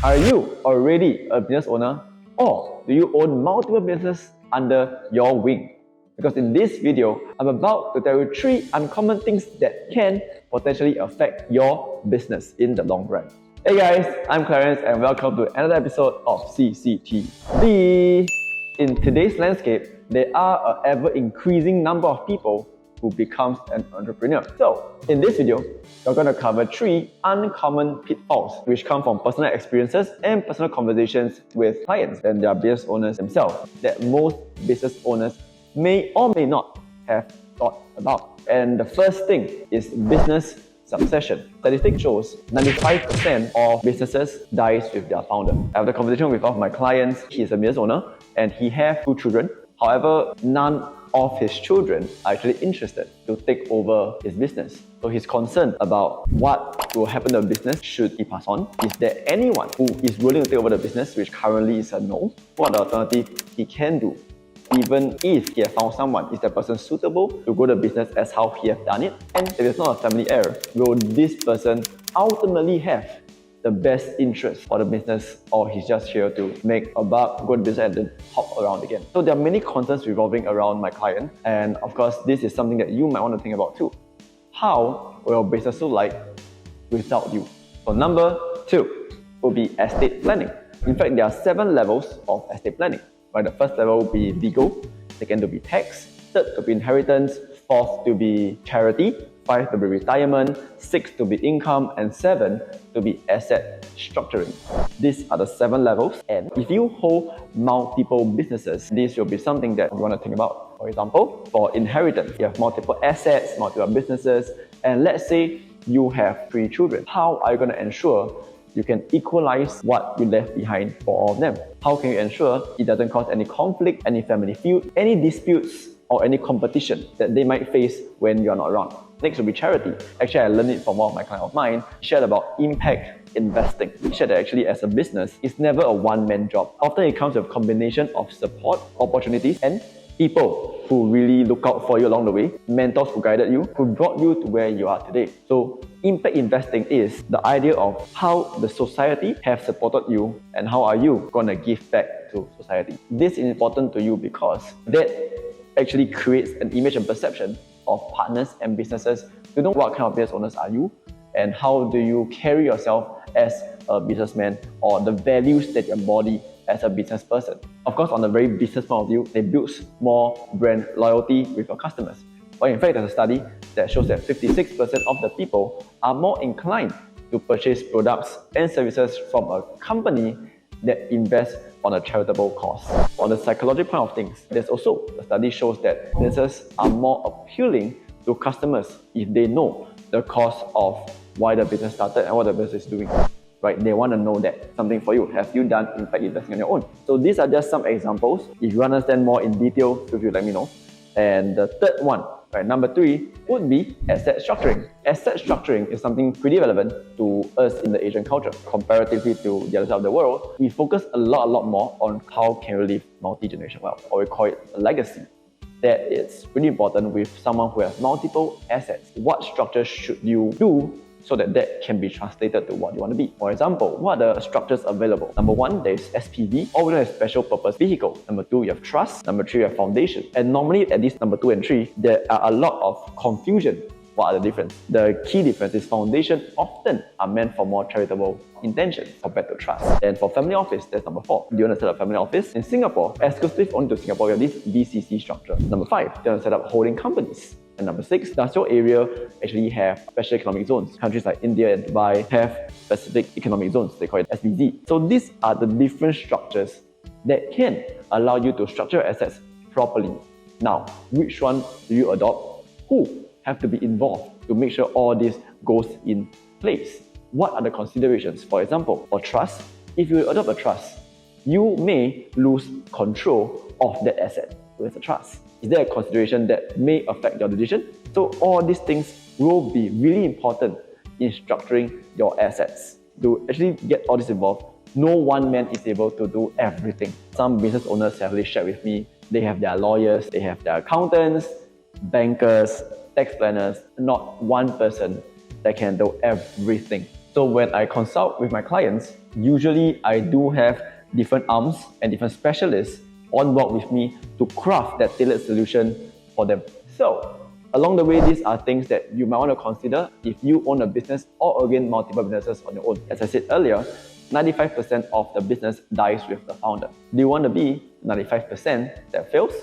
Are you already a business owner, or do you own multiple businesses under your wing? Because in this video, I'm about to tell you 3 uncommon things that can potentially affect your business in the long run. Hey guys, I'm Clarence and welcome to another episode of CCTV. In today's landscape, there are an ever-increasing number of people who becomes an entrepreneur. So, in this video, we're going to cover 3 uncommon pitfalls which come from personal experiences and personal conversations with clients and their business owners themselves that most business owners may or may not have thought about. And the first thing is business succession. Statistics shows 95% of businesses dies with their founder. I have a conversation with one of my clients. He is a business owner and he has 2 children. However, none of his children are actually interested to take over his business. So he's concerned about what will happen to the business should he pass on. Is there anyone who is willing to take over the business, which currently is a no? What alternative he can do? Even if he has found someone, is that person suitable to grow the business as how he has done it? And if it's not a family heir, will this person ultimately have the best interest for the business, or he's just here to make a buck, go to business and then hop around again? So there are many concerns revolving around my client, and of course this is something that you might want to think about too. How will your business look like without you? So number 2 will be estate planning. In fact, there are 7 levels of estate planning. Right, the first level will be legal, second to be tax, third to be inheritance, fourth to be charity, 5 to be retirement, 6 to be income, and 7 to be asset structuring. These are the 7 levels, and if you hold multiple businesses, this will be something that you want to think about. For example, for inheritance, you have multiple assets, multiple businesses, and let's say you have 3 children. How are you going to ensure you can equalize what you left behind for all of them? How can you ensure it doesn't cause any conflict, any family feud, any disputes, or any competition that they might face when you're not around? Next will be charity. Actually, I learned it from one of my clients of mine. He shared about impact investing. He shared that actually as a business, it's never a one-man job. Often it comes with a combination of support, opportunities, and people who really look out for you along the way, mentors who guided you, who brought you to where you are today. So impact investing is the idea of how the society have supported you and how are you going to give back to society. This is important to you because that actually creates an image and perception of partners and businesses to know what kind of business owners are you and how do you carry yourself as a businessman, or the values that you embody as a business person. Of course, on the very business point of view, it builds more brand loyalty with your customers. But in fact, there's a study that shows that 56% of the people are more inclined to purchase products and services from a company that invests on a charitable cause. On the psychological point of things, there's also a study shows that businesses are more appealing to customers if they know the cause of why the business started and what the business is doing. Right? They want to know that something for you. Have you done impact investing on your own? So these are just some examples. If you understand more in detail, feel free to let me know. And the third one, right, number 3, would be asset structuring. Asset structuring is something pretty relevant to us in the Asian culture. Comparatively to the other side of the world, we focus a lot more on how can we leave multi-generation wealth, or we call it a legacy. That is pretty important with someone who has multiple assets. What structures should you do so that can be translated to what you want to be? For example, what are the structures available? Number 1, there is SPV, or we know as special purpose vehicle. Number 2, you have trust. Number 3, you have foundation. And normally at these number 2 and 3, there are a lot of confusion. What are the difference? The key difference is foundation often are meant for more charitable intentions compared to trust. And for family office, that's number 4. Do you want to set up a family office? In Singapore, exclusive only to Singapore, you have this BCC structure. Number 5, do you want to set up holding companies? And number 6, does your area actually have special economic zones? Countries like India and Dubai have specific economic zones. They call it SBZ. So these are the different structures that can allow you to structure your assets properly. Now, which one do you adopt? Who have to be involved to make sure all this goes in place? What are the considerations? For example, for trust, if you adopt a trust, you may lose control of that asset with a trust. Is there a consideration that may affect your decision? So all these things will be really important in structuring your assets. To actually get all this involved, no one man is able to do everything. Some business owners have really shared with me, they have their lawyers, they have their accountants, bankers, tax planners, not one person that can do everything. So when I consult with my clients, usually I do have different arms and different specialists on board with me to craft that tailored solution for them. So along the way, these are things that you might want to consider if you own a business or again multiple businesses on your own. As I said earlier, 95% of the business dies with the founder. Do you want to be 95% that fails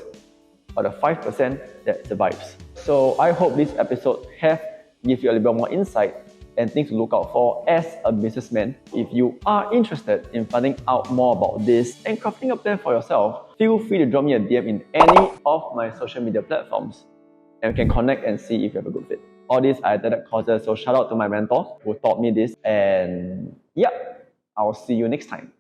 or the 5% that survives? So I hope this episode have give you a little bit more insight and things to look out for as a businessman. If you are interested in finding out more about this and crafting a plan for yourself, feel free to drop me a DM in any of my social media platforms and we can connect and see if you have a good fit. All these are attended courses, so shout out to my mentor who taught me this, and yeah, I'll see you next time.